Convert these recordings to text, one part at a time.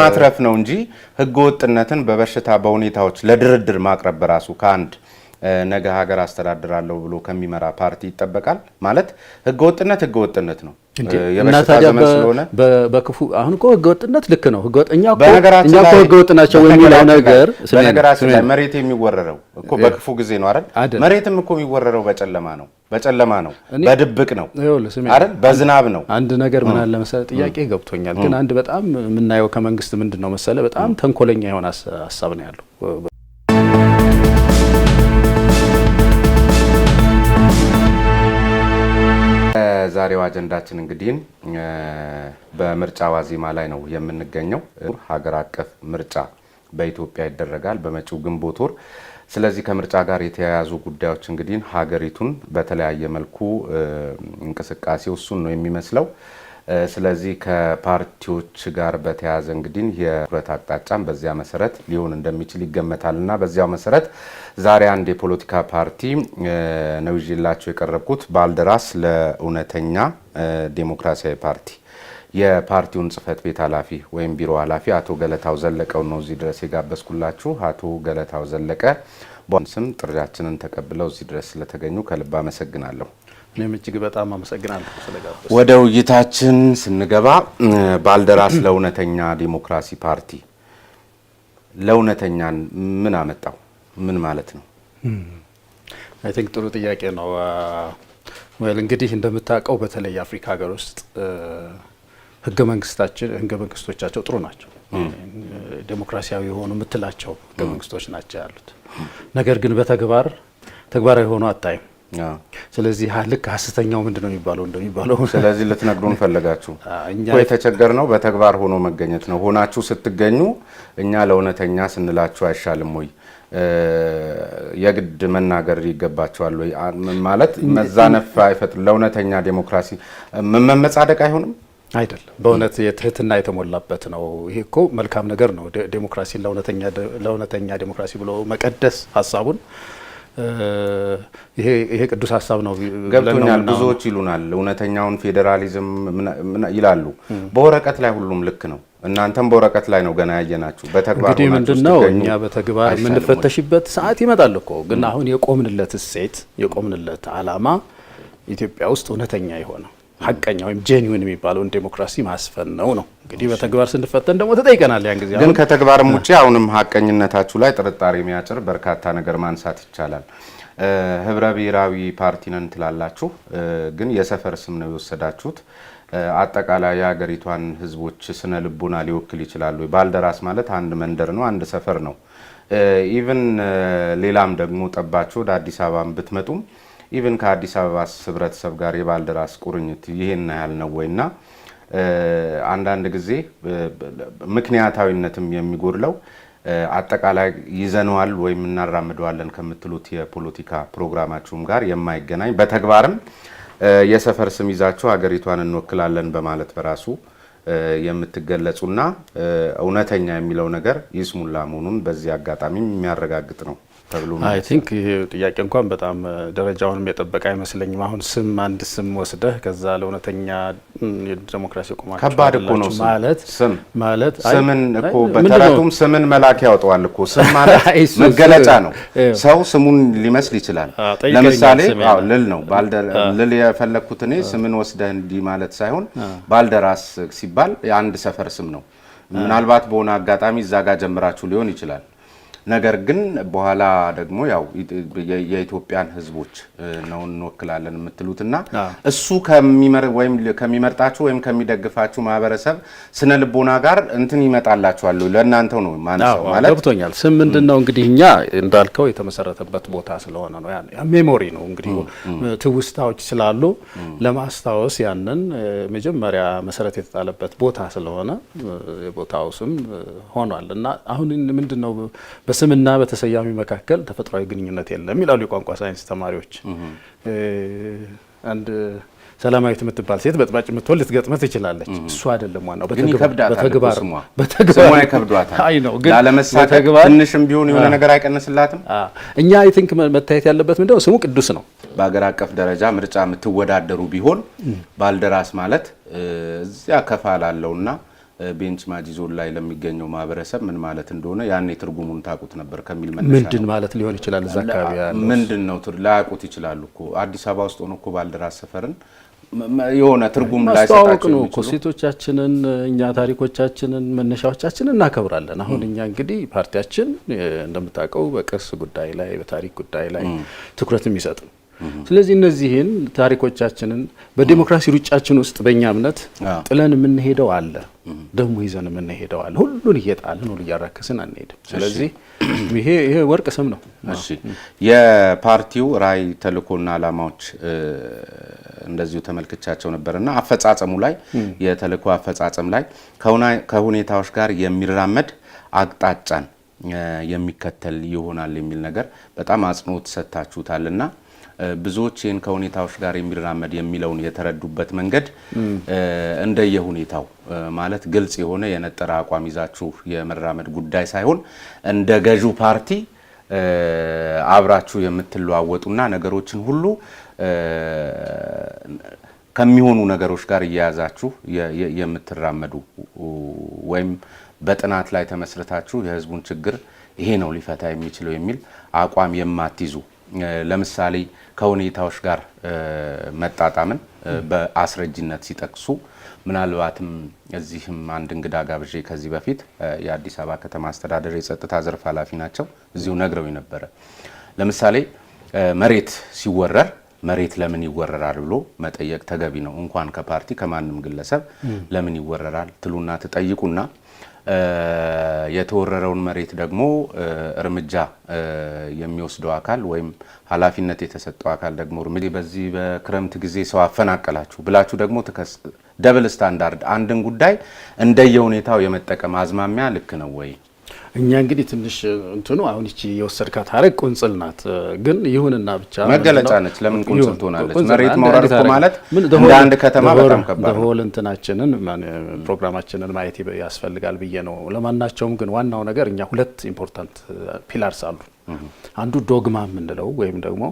ማትረፍ ነው እንጂ ህገወጥነትን በበሽታ በሁኔታዎች ለድርድር ማቅረብ በራሱ ከአንድ ነገ ሀገር አስተዳድራለሁ ብሎ ከሚመራ ፓርቲ ይጠበቃል ማለት ህገወጥነት ነው የበሽታ ዘመን ስለሆነ በክፉ አሁን እኮ ህገወጥነት ልክ ነው ህገወጥኛ እኛ እኮ ህገወጥ ናቸው የሚለው ነገር በነገራችን ላይ መሬት የሚወረረው እኮ በክፉ ጊዜ ነው አይደል መሬትም እኮ የሚወረረው በጨለማ ነው በድብቅ ነው አይደል በዝናብ ነው አንድ ነገር ምን አለ መሰለ ጥያቄ ገብቶኛል ግን አንድ በጣም የምናየው ከመንግስት ምንድነው መሰለ በጣም ተንኮለኛ የሆነ ሐሳብ ነው ያለው ዛሬው አጀንዳችን እንግዲህ በምርጫ ዋዜማ ላይ ነው የምንገኘው ሀገር አቀፍ ምርጫ በኢትዮጵያ ይደረጋል በመጪው ግንቦት ወር ስለዚህ ከምርጫ ጋር የተያያዙ ጉዳዮች እንግዲህ ሀገሪቱን በተለያየ መልኩ እንቅስቃሴው እሱን ነው የሚመስለው ስለዚህ ከፓርቲዎች ጋር በተያያዘ እንግዲህ የትኩረት አቅጣጫም በዚያ መሰረት ሊሆን እንደሚችል ይገመታልና በዚያው መሰረት ዛሬ አንድ የፖለቲካ ፓርቲ ነው ይዤላችሁ የቀረብኩት ባልደራስ ለእውነተኛ ዴሞክራሲያዊ ፓርቲ የፓርቲውን ጽህፈት ቤት ኃላፊ ወይም ቢሮ ኃላፊ አቶ ገለታው ዘለቀው ነው እዚህ ድረስ የጋበዝኩላችሁ አቶ ገለታው ዘለቀ በስም ጥሪያችንን ተቀብለው እዚህ ድረስ ስለተገኙ ከልብ አመሰግናለሁ እኔም እጅግ በጣም አመሰግናለሁ ስለጋበዙ ወደ ውይይታችን ስንገባ ባልደራስ ለእውነተኛ ዴሞክራሲ ፓርቲ ለእውነተኛን ምን አመጣው ምን ማለት ነው አይ ቲንክ ጥሩ ጥያቄ ነው ወል እንግዲህ እንደምታውቀው በተለይ አፍሪካ ሀገር ውስጥ ህገ መንግስቶቻቸው ጥሩ ናቸው ዴሞክራሲያዊ ሆኑ ምትላቸው ህገ መንግስቶች ናቸው ያሉት ነገር ግን ተግባራዊ ሆኖ አጣይም ስለዚህ ልክ ሐሰተኛው ምንድነው እንደሚባለው ስለዚህ ልትነግሩን ፈለጋችሁ እኛ የተቸገርነው በተግባር ሆኖ መገኘት ነው ሆናችሁ ስትገኙ እኛ ለእውነተኛ ስንላችሁ አይሻልም ወይ የግድ መናገር ይገባቸዋል ወይ ማለት መዛነፍ አይፈጥር ለእውነተኛ ዴሞክራሲ መመጻደቅ አይሆንም አይደለም በእውነት የትህትና የተሞላበት ነው ይሄ እኮ መልካም ነገር ነው ዴሞክራሲ ለእውነተኛ ዴሞክራሲ ብሎ መቀደስ ሐሳቡን ይሄ ቅዱስ ሐሳብ ነው ገብቶኛል ብዙዎች ይሉናል እውነተኛውን ፌደራሊዝም ይላሉ በወረቀት ላይ ሁሉም ልክ ነው እናንተም በወረቀት ላይ ነው ገና ያየናችሁ በተግባር እንግዲህ ምንድነው እኛ በተግባር የምንፈተሽበት ሰዓት ይመጣል እኮ ግን አሁን የቆምንለት ዓላማ ኢትዮጵያ ውስጥ እውነተኛ የሆነ ሐቀኛ ወይም ጄኒዩን የሚባለው ዴሞክራሲ ማስፈን ነው እንግዲህ በተግባር ስንፈተን ደግሞ ተጠይቀናል ያን ጊዜ ግን ከተግባርም ውጪ አሁንም ሐቀኝነታችሁ ላይ ጥርጣሬ የሚያጭር በርካታ ነገር ማንሳት ይቻላል ህብረ ብሔራዊ ፓርቲ ነን ትላላችሁ ግን የሰፈር ስም ነው የወሰዳችሁት አጠቃላይ የሀገሪቷን ህዝቦች ስነ ልቦና ሊወክል ይችላል ባልደራስ ማለት አንድ መንደር ነው አንድ ሰፈር ነው ኢቭን ሌላም ደግሞ ጠባችሁ ወደ አዲስ አበባም ብትመጡም ኢቭን ከአዲስ አበባ ህብረተሰብ ጋር የባልደራስ ቁርኝት ይሄን ያህል ነው ወይና አንዳንድ ጊዜ ምክንያታዊነትም የሚጎድለው አጠቃላይ ይዘነዋል ወይም እናራምደዋለን ከምትሉት የፖለቲካ ፕሮግራማችሁም ጋር የማይገናኝ በተግባርም የሰፈር ስም ይዛችሁ ሀገሪቷን እንወክላለን በማለት በራሱ የምትገለጹና እውነተኛ የሚለው ነገር ይስሙላ መሆኑን በዚህ አጋጣሚ የሚያረጋግጥ ነው አይ ቲንክ ይሄ ጥያቄ እንኳን በጣም ደረጃውንም የጠበቀ አይመስለኝም አሁን አንድ ስም ወስደህ ከዛ ለእውነተኛ የዲሞክራሲ ቆማችሁ ከባድ እኮ ነው ማለት ስምን እኮ በተራቱም ስምን መላክ ያወጣዋል እኮ ስም ማለት መገለጫ ነው ሰው ስሙን ሊመስል ይችላል ለምሳሌ ልል ነው ልል የፈለኩት እኔ ስምን ወስደህ እንዲ ማለት ሳይሆን ባልደራስ ሲባል የአንድ ሰፈር ስም ነው ምናልባት በሆነ አጋጣሚ እዛ ጋር ጀምራችሁ ሊሆን ይችላል ነገር ግን በኋላ ደግሞ ያው የኢትዮጵያን ህዝቦች ነው እንወክላለን የምትሉትና እሱ ከሚመርጣችሁ ወይም ከሚደግፋችሁ ማህበረሰብ ስነ ልቦና ጋር እንትን ይመጣላችኋል ለእናንተው ነው ማንሳው ማለት ገብቶኛል ስም ምንድነው እንግዲህ እኛ እንዳልከው የተመሰረተበት ቦታ ስለሆነ ነው ያ ሜሞሪ ነው እንግዲህ ትውስታዎች ስላሉ ለማስታወስ ያንን መጀመሪያ መሰረት የተጣለበት ቦታ ስለሆነ የቦታው ስም ሆኗልና አሁን ምንድነው በስምና በተሰያሚ መካከል ተፈጥሯዊ ግንኙነት የለም ይላሉ የቋንቋ ሳይንስ ተማሪዎች አንድ ሰላማዊት የምትባል ሴት በጥባጭ የምትወልድ ልትገጥመት ትችላለች እሱ አይደለም ዋናው በተግባር ስሟ ይከብዷታል አይ ነው ግን ለለመሳተግ ትንሽም ቢሆን የሆነ ነገር አይቀንስላትም እኛ አይ ቲንክ መታየት ያለበት ምንድነው ስሙ ቅዱስ ነው በአገር አቀፍ ደረጃ ምርጫ የምትወዳደሩ ቢሆን ባልደራስ ማለት እዚያ ከፋላለውና ቤንች ማጂ ዞን ላይ ለሚገኘው ማህበረሰብ ምን ማለት እንደሆነ ያኔ ትርጉሙን ታውቁት ነበር ከሚል መነሻ ምንድን ማለት ሊሆን ይችላል እዛ አካባቢ ያለው ምንድነው ላያውቁት ይችላሉ እኮ አዲስ አበባ ውስጥ ሆኖ እኮ ባልደራስ ሰፈርን የሆነ ትርጉም ላይ ሰጣቸው ነው እኮ ሴቶቻችንን እኛ ታሪኮቻችንን መነሻዎቻችንን እናከብራለን። አሁን እኛ እንግዲህ ፓርቲያችን እንደምታውቀው በቅርስ ጉዳይ ላይ በታሪክ ጉዳይ ላይ ትኩረት የሚሰጥ ነው። ስለዚህ እነዚህን ታሪኮቻችንን በዲሞክራሲ ሩጫችን ውስጥ በእኛ እምነት ጥለን የምንሄደው አለ፣ ደግሞ ይዘን የምንሄደው አለ። ሁሉን እየጣልን ሁሉ እያራከስን አንሄድም። ስለዚህ ይሄ ወርቅ ስም ነው። እሺ የፓርቲው ራዕይ ተልእኮና ዓላማዎች እንደዚሁ ተመልክቻቸው ነበርና አፈጻጸሙ ላይ የተልእኮ አፈጻጸም ላይ ከሁኔታዎች ጋር የሚራመድ አቅጣጫን የሚከተል ይሆናል የሚል ነገር በጣም አጽንኦት ሰጥታችሁታልና ብዙዎች ይህን ከሁኔታዎች ጋር የሚራመድ የሚለውን የተረዱበት መንገድ እንደየሁኔታው ማለት ግልጽ የሆነ የነጠረ አቋም ይዛችሁ የመራመድ ጉዳይ ሳይሆን እንደ ገዢው ፓርቲ አብራችሁ የምትለዋወጡና ነገሮችን ሁሉ ከሚሆኑ ነገሮች ጋር እያያዛችሁ የምትራመዱ ወይም በጥናት ላይ ተመስርታችሁ የህዝቡን ችግር ይሄ ነው ሊፈታ የሚችለው የሚል አቋም የማትይዙ ለምሳሌ ከሁኔታዎች ጋር መጣጣምን በአስረጅነት ሲጠቅሱ ምናልባትም እዚህም አንድ እንግዳ ጋብዤ ከዚህ በፊት የአዲስ አበባ ከተማ አስተዳደር የጸጥታ ዘርፍ ኃላፊ ናቸው እዚሁ ነግረውኝ ነበረ። ለምሳሌ መሬት ሲወረር መሬት ለምን ይወረራል ብሎ መጠየቅ ተገቢ ነው። እንኳን ከፓርቲ ከማንም ግለሰብ ለምን ይወረራል ትሉና ትጠይቁና የተወረረውን መሬት ደግሞ እርምጃ የሚወስደው አካል ወይም ኃላፊነት የተሰጠው አካል ደግሞ በዚህ በክረምት ጊዜ ሰው አፈናቀላችሁ ብላችሁ ደግሞ ደብል ስታንዳርድ አንድን ጉዳይ እንደየሁኔታው የመጠቀም አዝማሚያ ልክ ነው ወይ? እኛ እንግዲህ ትንሽ እንትኑ አሁን እቺ የወሰድካት ሐረግ ቁንጽል ናት፣ ግን ይሁንና ብቻ መገለጫ ነች። ለምን ቁንጽል ትሆናለች? መሬት መውረር እኮ ማለት እንደ አንድ ከተማ በጣም ከባድ ነው። እንትናችንን ፕሮግራማችንን ማየት ያስፈልጋል ብዬ ነው። ለማናቸውም ግን ዋናው ነገር እኛ ሁለት ኢምፖርታንት ፒላርስ አሉ። አንዱ ዶግማ የምንለው ወይም ደግሞ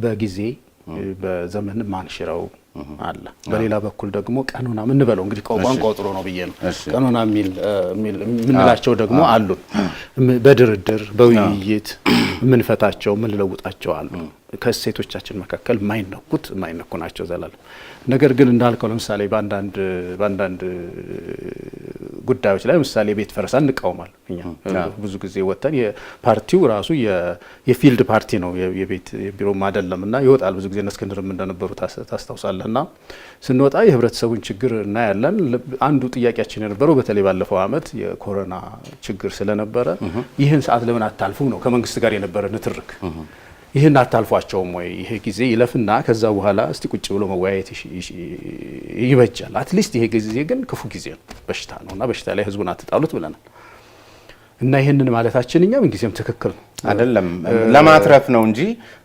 በጊዜ በዘመን ማንሽረው አለ። በሌላ በኩል ደግሞ ቀኖና ምን በለው እንግዲህ ቋንቋው ጥሩ ነው ብዬ ነው። ቀኖና ምንላቸው ደግሞ አሉ። በድርድር በውይይት ምንፈታቸው ምንለውጣቸው አሉ። ከሴቶቻችን መካከል ማይነኩ ናቸው ዘላለም። ነገር ግን እንዳልከው ለምሳሌ በአንዳንድ ጉዳዮች ላይ ለምሳሌ ቤት ፈረሳ እንቃወማለን። እኛ ብዙ ጊዜ ወጥተን የፓርቲው ራሱ የፊልድ ፓርቲ ነው የቢሮም አይደለምና ይወጣል። ብዙ ጊዜ እስክንድርም እንደነበሩ ታስታውሳለህና ስንወጣ የህብረተሰቡን ችግር እናያለን። አንዱ ጥያቄያችን የነበረው በተለይ ባለፈው አመት የኮሮና ችግር ስለነበረ ይህን ሰዓት ለምን አታልፉ ነው ከመንግስት ጋር የነበረ ንትርክ። ይህን አታልፏቸውም ወይ? ይሄ ጊዜ ይለፍና ከዛ በኋላ እስቲ ቁጭ ብሎ መወያየት ይበጃል። አትሊስት ይሄ ጊዜ ግን ክፉ ጊዜ ነው፣ በሽታ ነውና በሽታ ላይ ህዝቡን አትጣሉት ብለናል። እና ይህንን ማለታችን እኛ ምን ጊዜም ትክክል ነው አይደለም። ለማትረፍ ነው እንጂ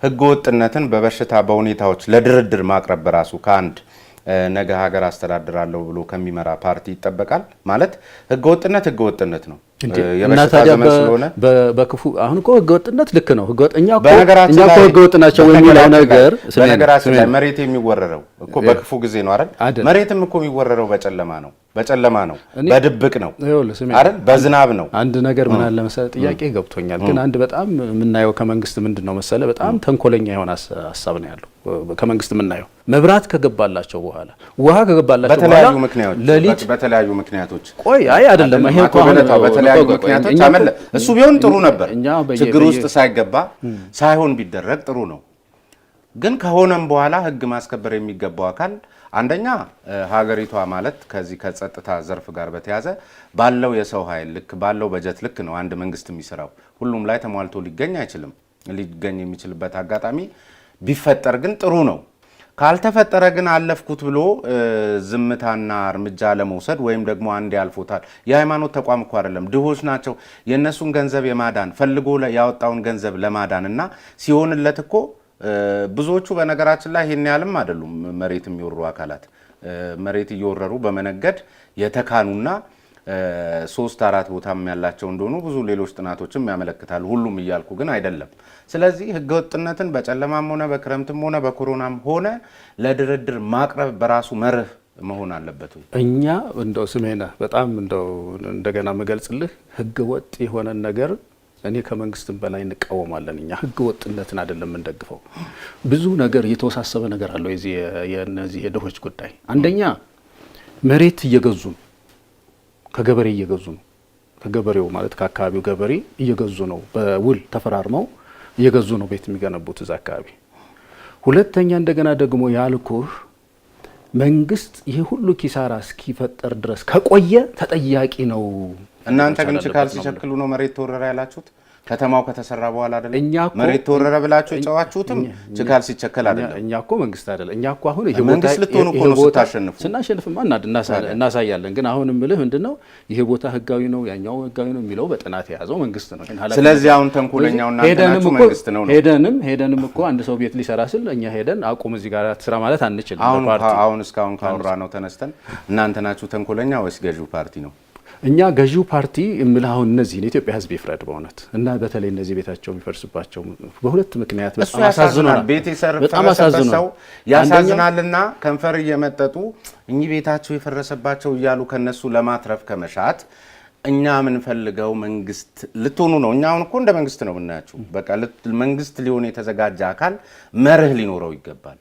ህገወጥነትን በበሽታ በሁኔታዎች ለድርድር ማቅረብ በራሱ ከአንድ ነገ ሀገር አስተዳድራለሁ ብሎ ከሚመራ ፓርቲ ይጠበቃል ማለት ህገወጥነት ነው። የበሽታ ዘመን ስለሆነ በክፉ አሁን እኮ ህገወጥነት ልክ ነው። ህገወጥኛ እኮ ህገወጥ ናቸው የሚለው ነገር በነገራችን ላይ መሬት የሚወረረው እኮ በክፉ ጊዜ ነው አይደል? መሬትም እኮ የሚወረረው በጨለማ ነው፣ በድብቅ ነው አይደል? በዝናብ ነው። አንድ ነገር ምን አለ መሰለ ጥያቄ ገብቶኛል። ግን አንድ በጣም የምናየው ከመንግስት ምንድነው መሰለ በጣም ተንኮለኛ የሆነ ሀሳብ ነው ያለው ከመንግስት የምናየው። መብራት ከገባላቸው በኋላ ውሃ ከገባላቸው በኋላ በተለያዩ ምክንያቶች ቆይ አይ አይደለም ይሄ እኮ በተለያዩ ምክንያቶች አመለ እሱ ቢሆን ጥሩ ነበር። ችግር ውስጥ ሳይገባ ሳይሆን ቢደረግ ጥሩ ነው። ግን ከሆነም በኋላ ህግ ማስከበር የሚገባው አካል አንደኛ ሀገሪቷ ማለት ከዚህ ከጸጥታ ዘርፍ ጋር በተያዘ ባለው የሰው ኃይል ልክ ባለው በጀት ልክ ነው አንድ መንግስት የሚሰራው። ሁሉም ላይ ተሟልቶ ሊገኝ አይችልም። ሊገኝ የሚችልበት አጋጣሚ ቢፈጠር ግን ጥሩ ነው። ካልተፈጠረ ግን አለፍኩት ብሎ ዝምታና እርምጃ ለመውሰድ ወይም ደግሞ አንድ ያልፎታል። የሃይማኖት ተቋም እኮ አይደለም፣ ድሆች ናቸው። የነሱን ገንዘብ የማዳን ፈልጎ ያወጣውን ገንዘብ ለማዳን እና ሲሆንለት እኮ ብዙዎቹ በነገራችን ላይ ይሄን ያህልም አይደሉም። መሬት የሚወሩ አካላት መሬት እየወረሩ በመነገድ የተካኑና 3-4 ቦታም ያላቸው እንደሆኑ ብዙ ሌሎች ጥናቶችም ያመለክታሉ። ሁሉም እያልኩ ግን አይደለም። ስለዚህ ህገወጥነትን በጨለማም ሆነ በክረምትም ሆነ በኮሮናም ሆነ ለድርድር ማቅረብ በራሱ መርህ መሆን አለበት ወይ? እኛ እንደው ስሜነህ በጣም እንደው እንደገና መገልጽልህ ህገ ወጥ የሆነ ነገር እኔ ከመንግስትም በላይ እንቃወማለን። እኛ ህገ ወጥነትን አይደለም እንደግፈው። ብዙ ነገር የተወሳሰበ ነገር አለው የነዚህ የድሆች ጉዳይ። አንደኛ መሬት እየገዙ ነው፣ ከገበሬ እየገዙ ነው። ከገበሬው ማለት ከአካባቢው ገበሬ እየገዙ ነው፣ በውል ተፈራርመው እየገዙ ነው ቤት የሚገነቡት እዛ አካባቢ። ሁለተኛ እንደገና ደግሞ ያልኩህ መንግስት ይሄ ሁሉ ኪሳራ እስኪፈጠር ድረስ ከቆየ ተጠያቂ ነው። እናንተ ግን ችካል ሲቸክሉ ነው መሬት ተወረረ ያላችሁት? ከተማው ከተሰራ በኋላ አይደለም መሬት ተወረረ ብላችሁ የጨዋችሁትም ችካል ሲቸከል አይደለም። እኛ እኮ መንግስት አይደለም። እኛ እኮ አሁን ይሄ መንግስት ልትሆኑ እኮ ነው ስታሸንፉ። ስናሸንፍማ እናሳያለን። ግን አሁን እምልህ ምንድነው ይሄ ቦታ ህጋዊ ነው ያኛው ህጋዊ ነው የሚለው በጥናት የያዘው መንግስት ነው። ስለዚህ አሁን ተንኮለኛው እናንተ ናችሁ፣ መንግስት ነው። ሄደንም እኮ አንድ ሰው ቤት ሊሰራ ስል እኛ ሄደን አቁም እዚህ ጋር ስራ ማለት አንችልም። አሁን እስካሁን ካወራ ነው ተነስተን እናንተ ናችሁ ተንኮለኛ ወይስ ገዢው ፓርቲ ነው? እኛ ገዢው ፓርቲ እምልህ አሁን እነዚህ የኢትዮጵያ ህዝብ ይፍረድ በእውነት እና በተለይ እነዚህ ቤታቸው የሚፈርስባቸው በሁለት ምክንያት በጣም አሳዝኖናል። ቤት በጣም አሳዝኖናል። ያሳዝናልና ከንፈር እየመጠጡ እኚህ ቤታቸው የፈረሰባቸው እያሉ ከነሱ ለማትረፍ ከመሻት እኛ የምንፈልገው መንግስት ልትሆኑ ነው። እኛ አሁን እኮ እንደ መንግስት ነው የምናያችሁ። በቃ መንግስት ሊሆን የተዘጋጀ አካል መርህ ሊኖረው ይገባል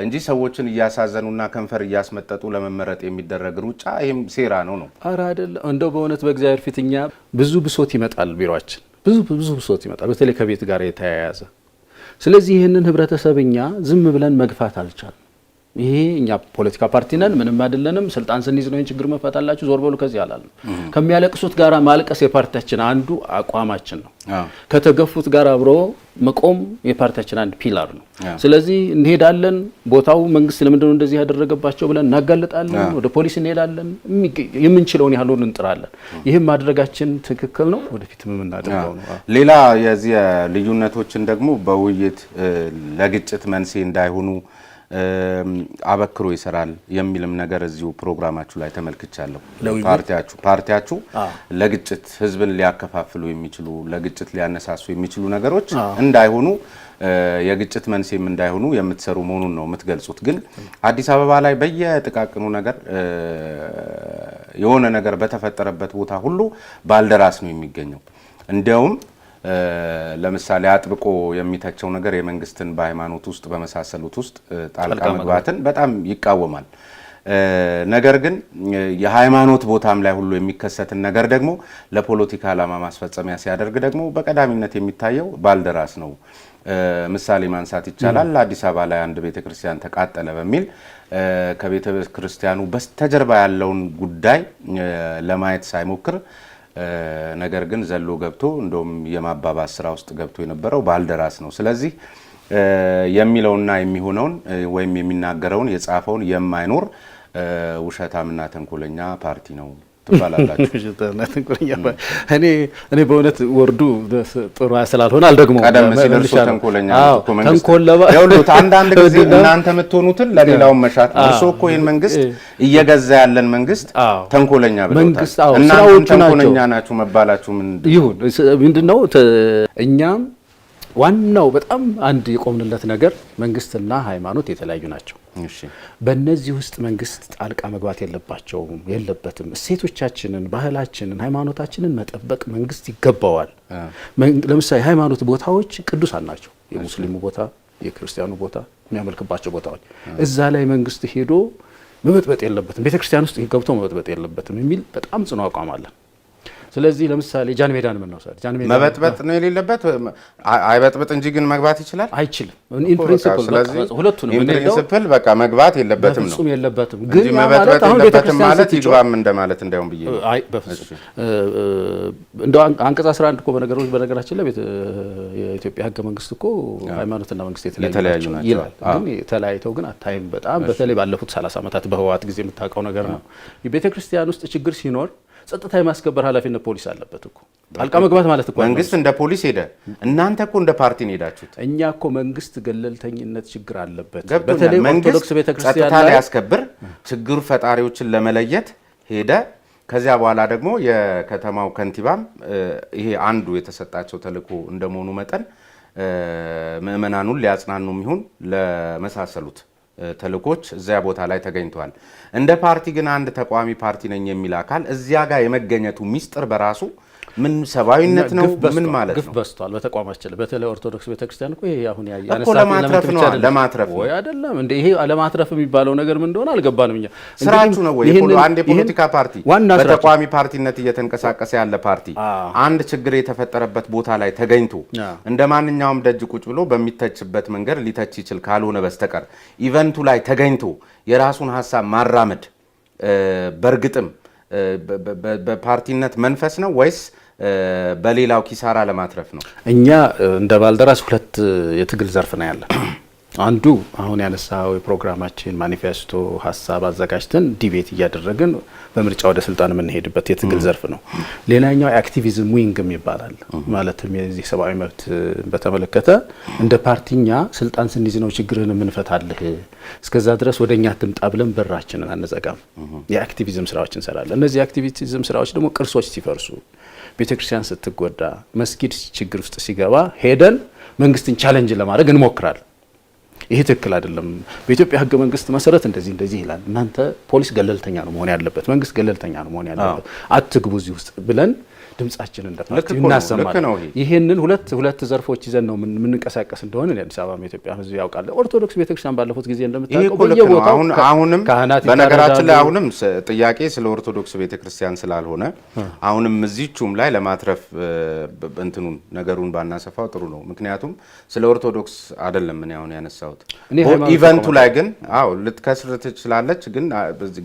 እንጂ ሰዎችን እያሳዘኑና ከንፈር እያስመጠጡ ለመመረጥ የሚደረግ ሩጫ ይሄም ሴራ ነው። ኧረ አይደለም። እንደው በእውነት በእግዚአብሔር ፊት እኛ ብዙ ብሶት ይመጣል፣ ቢሮአችን ብዙ ብሶት ይመጣል፣ በተለይ ከቤት ጋር የተያያዘ። ስለዚህ ይህንን ህብረተሰብ እኛ ዝም ብለን መግፋት አልቻልንም። ይሄ እኛ ፖለቲካ ፓርቲ ነን፣ ምንም አይደለንም። ስልጣን ስንይዝ ነው ችግር መፈታላችሁ ዞር በሉ ከዚህ አላለም። ከሚያለቅሱት ጋር ማልቀስ የፓርቲያችን አንዱ አቋማችን ነው። ከተገፉት ጋር አብሮ መቆም የፓርቲያችን አንድ ፒላር ነው። ስለዚህ እንሄዳለን። ቦታው መንግስት ለምንድነው እንደዚህ ያደረገባቸው ብለን እናጋልጣለን። ወደ ፖሊስ እንሄዳለን። የምንችለውን ያህሉን እንጥራለን። ይህም ማድረጋችን ትክክል ነው። ወደፊትም የምናደርገው ነው። ሌላ የዚህ ልዩነቶችን ደግሞ በውይይት ለግጭት መንስኤ እንዳይሆኑ አበክሮ ይሰራል የሚልም ነገር እዚሁ ፕሮግራማችሁ ላይ ተመልክቻለሁ። ፓርቲያችሁ ለግጭት ህዝብን ሊያከፋፍሉ የሚችሉ ለግጭት ሊያነሳሱ የሚችሉ ነገሮች እንዳይሆኑ የግጭት መንስኤም እንዳይሆኑ የምትሰሩ መሆኑን ነው የምትገልጹት። ግን አዲስ አበባ ላይ በየጥቃቅኑ ነገር የሆነ ነገር በተፈጠረበት ቦታ ሁሉ ባልደራስ ነው የሚገኘው። እንዲያውም ለምሳሌ አጥብቆ የሚተቸው ነገር የመንግስትን በሃይማኖት ውስጥ በመሳሰሉት ውስጥ ጣልቃ መግባትን በጣም ይቃወማል። ነገር ግን የሃይማኖት ቦታም ላይ ሁሉ የሚከሰትን ነገር ደግሞ ለፖለቲካ ዓላማ ማስፈጸሚያ ሲያደርግ ደግሞ በቀዳሚነት የሚታየው ባልደራስ ነው። ምሳሌ ማንሳት ይቻላል። አዲስ አበባ ላይ አንድ ቤተክርስቲያን ተቃጠለ በሚል ከቤተ ክርስቲያኑ በስተጀርባ ያለውን ጉዳይ ለማየት ሳይሞክር ነገር ግን ዘሎ ገብቶ እንደውም የማባባስ ስራ ውስጥ ገብቶ የነበረው ባልደራስ ነው። ስለዚህ የሚለውና የሚሆነውን ወይም የሚናገረውን የጻፈውን የማይኖር ውሸታምና ተንኮለኛ ፓርቲ ነው ትባላላችሁ። እኔ በእውነት ወርዱ ጥሩ ስላልሆነ አልደግሞም። ቀደም ሲል እርሶ ተንኮለኛ ነው። አንዳንድ ጊዜ እናንተ የምትሆኑትን ለሌላውን መሻት። እርሶ እኮ ይህን መንግስት እየገዛ ያለን መንግስት ተንኮለኛ ብለውታል። እናንተም ተንኮለኛ ናችሁ መባላችሁ ምንድነው? እኛም ዋናው በጣም አንድ የቆምንለት ነገር መንግስትና ሃይማኖት የተለያዩ ናቸው። በእነዚህ ውስጥ መንግስት ጣልቃ መግባት የለበትም። እሴቶቻችንን፣ ባህላችንን፣ ሃይማኖታችንን መጠበቅ መንግስት ይገባዋል። ለምሳሌ ሃይማኖት ቦታዎች ቅዱሳን ናቸው። የሙስሊሙ ቦታ፣ የክርስቲያኑ ቦታ የሚያመልክባቸው ቦታዎች እዛ ላይ መንግስት ሄዶ መበጥበጥ የለበትም፣ ቤተክርስቲያን ውስጥ ገብቶ መበጥበጥ የለበትም የሚል በጣም ጽኑ አቋም አለን። ስለዚህ ለምሳሌ ጃን ሜዳን የምንወስድ ጃን ሜዳ መበጥበጥ ነው የሌለበት። አይበጥበጥ እንጂ ግን መግባት ይችላል አይችልም። ኢን ፕሪንሲፕል ሁለቱንም ኢን ፕሪንሲፕል በቃ መግባት የለበትም ነው የለበትም። ግን መበጥበጥ የለበትም ማለት ይግባም እንደማለት እንዳውም ብዬ አይ በፍጹም እንደው አንቀጽ 11 እኮ በነገራችን ላይ የኢትዮጵያ ህገ መንግስት እኮ ሃይማኖትና መንግስት የተለያዩ ናቸው ይላል። ግን ተለያይተው ግን አታይም። በጣም በተለይ ባለፉት 30 ዓመታት በህወሓት ጊዜ የምታውቀው ነገር ነው። የቤተክርስቲያን ውስጥ ችግር ሲኖር ጸጥታ የማስከበር ኃላፊነት ፖሊስ አለበት እኮ። ጣልቃ መግባት ማለት እኮ መንግስት እንደ ፖሊስ ሄደ፣ እናንተ እኮ እንደ ፓርቲ ነው ሄዳችሁት። እኛ እኮ መንግስት ገለልተኝነት ችግር አለበት። በተለይ ኦርቶዶክስ ቤተክርስቲያን ጸጥታ ላይ ያስከብር ችግር ፈጣሪዎችን ለመለየት ሄደ። ከዚያ በኋላ ደግሞ የከተማው ከንቲባም ይሄ አንዱ የተሰጣቸው ተልዕኮ እንደመሆኑ መጠን ምእመናኑን ሊያጽናኑ ይሁን ለመሳሰሉት ተልእኮች እዚያ ቦታ ላይ ተገኝቷል። እንደ ፓርቲ ግን አንድ ተቋሚ ፓርቲ ነኝ የሚል አካል እዚያ ጋር የመገኘቱ ሚስጥር በራሱ ምን ሰብአዊነት ነው? ምን ማለት ነው? ግፍ በስቷል በተቋማችን በተለይ ኦርቶዶክስ ቤተክርስቲያን እኮ ይሄ አሁን እኮ ለማትረፍ ነው ለማትረፍ ወይ አይደለም እንዴ? ይሄ ለማትረፍ የሚባለው ነገር ምን እንደሆነ አልገባንም እኛ። ስራችሁ ነው ወይ? አንድ የፖለቲካ ፓርቲ በተቋሚ ፓርቲነት እየተንቀሳቀሰ ያለ ፓርቲ አንድ ችግር የተፈጠረበት ቦታ ላይ ተገኝቶ እንደ ማንኛውም ደጅ ቁጭ ብሎ በሚተችበት መንገድ ሊተች ይችል ካልሆነ በስተቀር ኢቨንቱ ላይ ተገኝቶ የራሱን ሀሳብ ማራመድ በእርግጥም በፓርቲነት መንፈስ ነው ወይስ በሌላው ኪሳራ ለማትረፍ ነው? እኛ እንደ ባልደራስ ሁለት የትግል ዘርፍ ነው ያለን። አንዱ አሁን ያነሳው የፕሮግራማችን ማኒፌስቶ ሀሳብ አዘጋጅተን ዲቤት እያደረግን በምርጫ ወደ ስልጣን የምንሄድበት የትግል ዘርፍ ነው። ሌላኛው አክቲቪዝም ዊንግ ይባላል። ማለትም የዚህ ሰብአዊ መብት በተመለከተ እንደ ፓርቲኛ ስልጣን ስንይዝ ነው ችግርን የምንፈታልህ፣ እስከዛ ድረስ ወደኛ ትምጣ ብለን በራችንን አንዘጋም። የአክቲቪዝም ስራዎች እንሰራለን። እነዚህ የአክቲቪዝም ስራዎች ደግሞ ቅርሶች ሲፈርሱ፣ ቤተክርስቲያን ስትጎዳ፣ መስጊድ ችግር ውስጥ ሲገባ ሄደን መንግስትን ቻሌንጅ ለማድረግ እንሞክራለን። ይሄ ትክክል አይደለም፣ በኢትዮጵያ ህገ መንግስት መሰረት እንደዚህ ይላል፣ እናንተ ፖሊስ ገለልተኛ ነው መሆን ያለበት፣ መንግስት ገለልተኛ ነው መሆን ያለበት፣ አትግቡ እዚህ ውስጥ ብለን ድምጻችንን እንደ ፓርቲ እናሰማለን። ይሄንን ሁለት ዘርፎች ይዘን ነው የምንንቀሳቀስ እንደሆነ አዲስ አበባ የኢትዮጵያ ህዝብ ያውቃል። ኦርቶዶክስ ቤተክርስቲያን ባለፉት ጊዜ እንደምታውቀው በየቦታው አሁንም በነገራችን ላይ አሁንም ጥያቄ ስለ ኦርቶዶክስ ቤተክርስቲያን ስላልሆነ አሁንም እዚቹም ላይ ለማትረፍ እንትኑን ነገሩን ባናሰፋው ጥሩ ነው። ምክንያቱም ስለ ኦርቶዶክስ አይደለም ምን አሁን ያነሳሁት። ኢቨንቱ ላይ ግን ልትከስር ትችላለች፣ ግን